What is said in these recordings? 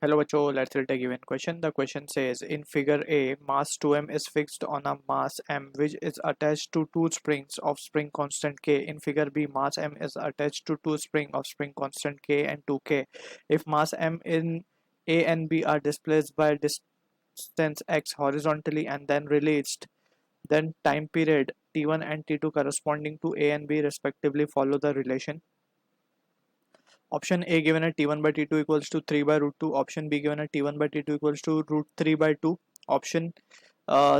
Hello बच्चों, let's read a given question. The question says, in figure A, mass 2m is fixed on a mass m which is attached to two springs of spring constant k. In figure B, mass m is attached to two springs of spring constant k and 2k. If mass m in A and B are displaced by distance x horizontally and then released, then time period t1 and t2 corresponding to A and B respectively follow the relation. Option A given at t1 by t2 equals to 3 by root 2. Option B given at t1 by t2 equals to root 3 by 2. Option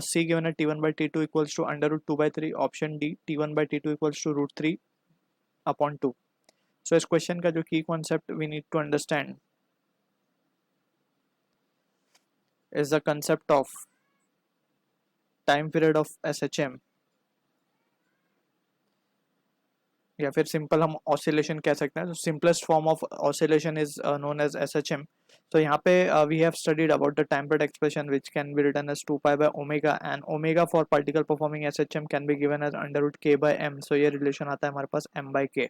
C given at t1 by t2 equals to under root 2 by 3. Option D t1 by t2 equals to root 3 upon 2. So इस question का जो की concept we need to understand is the concept of time period of SHM, या फिर simple हम oscillation कह सकते हैं. Simplest form of oscillation is known as SHM. तो यहाँ पे we have studied about the time period expression which can be written as 2 pi by omega and omega for particle performing SHM can be given as under root k by m. So ये relation आता है हमारे पास m by k.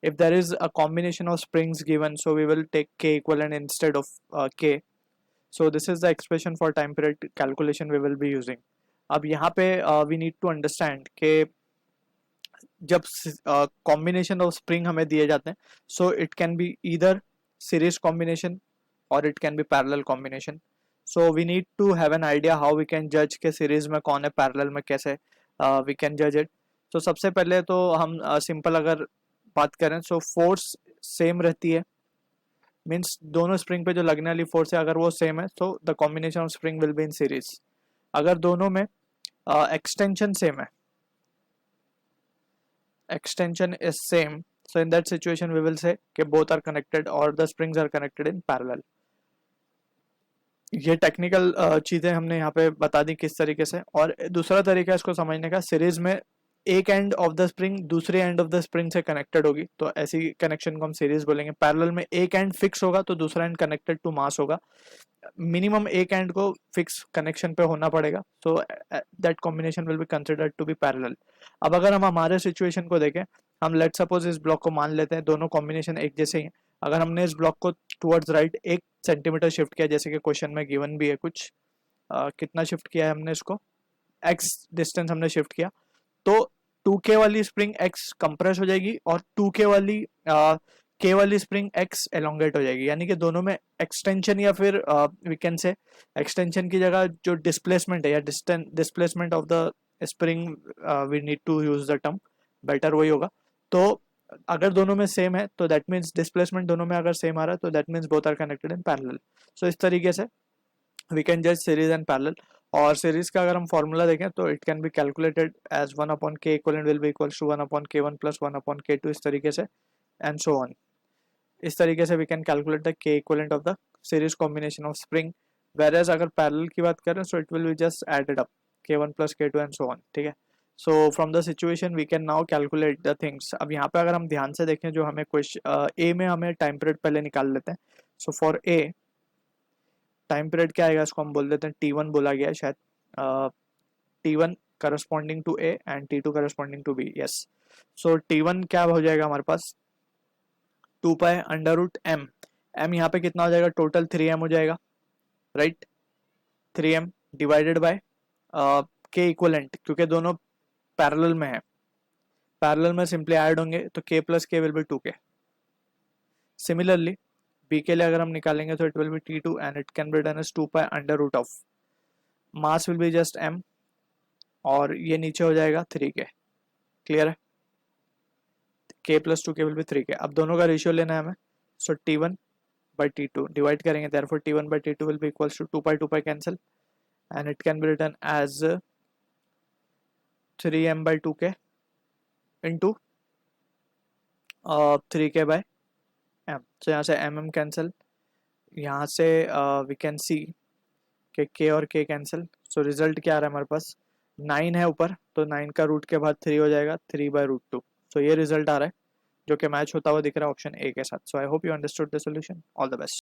If there is a combination of springs given, so we will take k equivalent instead of k. So this is the expression for time period calculation we will be using. अब यहाँ पे we need to understand कि जब combination of spring हमें दिए जाते हैं, so it can be either series combination और it can be parallel combination. So we need to have an idea how we can जज के सीरीज में कौन है, पैरेलल में कैसे वी कैन जज इट. तो सबसे पहले तो हम सिंपल अगर बात करें, सो फोर्स सेम रहती है, मीन्स दोनों स्प्रिंग पे जो लगने वाली फोर्स है अगर वो सेम है, तो the combination of spring will be in series. अगर दोनों में एक्सटेंशन सेम है, extension is same, so in that situation we will say कि both are connected or the springs are connected in parallel. ये technical चीजें हमने यहाँ पे बता दी किस तरीके से. और दूसरा तरीका इसको समझने का, सीरीज में एक एंड ऑफ द स्प्रिंग दूसरे एंड ऑफ द स्प्रिंग से कनेक्टेड होगी, तो ऐसी कनेक्शन को हम सीरीज बोलेंगे. पैरेलल में एक एंड फिक्स होगा तो दूसरा एंड कनेक्टेड टू मास होगा. मिनिमम एक एंड को फिक्स कनेक्शन पे होना पड़ेगा, so that combination will be considered to be parallel. अब अगर हम हमारे सिचुएशन को देखें, हम लेट सपोज इस ब्लॉक को मान लेते हैं, दोनों कॉम्बिनेशन एक जैसे ही हैं. अगर हमने इस ब्लॉक को टुवर्ड्स राइट 1 सेंटीमीटर शिफ्ट किया, जैसे कि क्वेश्चन में गिवन भी है कुछ, कितना शिफ्ट किया है हमने इसको, x डिस्टेंस हमने शिफ्ट किया, तो 2k वाली स्प्रिंग x कंप्रेस हो जाएगी और 2k वाली k वाली स्प्रिंग x एलोंगेट हो जाएगी. यानी कि दोनों में एक्सटेंशन या फिर वी कैन से एक्सटेंशन की जगह जो डिस्प्लेसमेंट है या displacement of the spring, we need to use the term, better वही होगा. तो अगर दोनों में सेम है तो दैट मीन्स डिस्प्लेसमेंट दोनों में अगर सेम आ रहा है तो that means both are connected in parallel. So इस तरीके से वी कैन जज सीरीज एंड पैरेलल. और सीरीज का अगर हम फॉर्मूला देखें तो it can be calculated as 1 upon k equivalent will be equals to 1 upon k1 plus 1 upon k2, इस तरीके से एंड सो ऑन. इस तरीके से we can calculate the k equivalent of the series combination of spring. Whereas अगर parallel की बात करें, so it will be just added up k1 plus k2 and so on. ठीक है. So from the situation we can now calculate the things. अब यहाँ पे अगर हम ध्यान से देखें, जो हमें क्वेश्चन ए में हमें टाइम पीरियड पहले निकाल लेते हैं. So for a time period क्या आएगा, इसको हम बोल देते हैं t1 बोला गया है शायद. t1 corresponding to a and t2 corresponding to b. Yes. So t1 क्या हो जाएगा हमारे पास, 2 pi under root m. m यहाँ पे कितना हो जाएगा, टोटल 3m हो जाएगा, right. 3m divided by k equivalent, क्योंकि दोनों पैरेलल में है, पैरेलल में सिंपली ऐड होंगे तो k plus k will be 2k. Similarly b के लिए अगर हम निकालेंगे तो it will be t2 and it can be done as 2 pi under root of mass will be just m और ये नीचे हो जाएगा 3k. क्लियर है. k plus 2k will be 3k. अब दोनों का रेशियो लेना है हमें, सो t1 by t2 डिवाइड करेंगे, therefore t1 by t2 will be equals to 2 pi cancel and it can be written as 3m by 2k into 3k by m. so यहाँ से mm cancel, यहाँ से we can see कि k और k cancel. so result क्या आ रहा है हमारे पास, 9 है ऊपर, तो 9 का रूट के बाद 3 हो जाएगा, 3 by root 2. so ये रिजल्ट आ रहा है जो कि मैच होता हुआ दिख रहा है ऑप्शन ए के साथ. so I hope you understood the solution. all the best.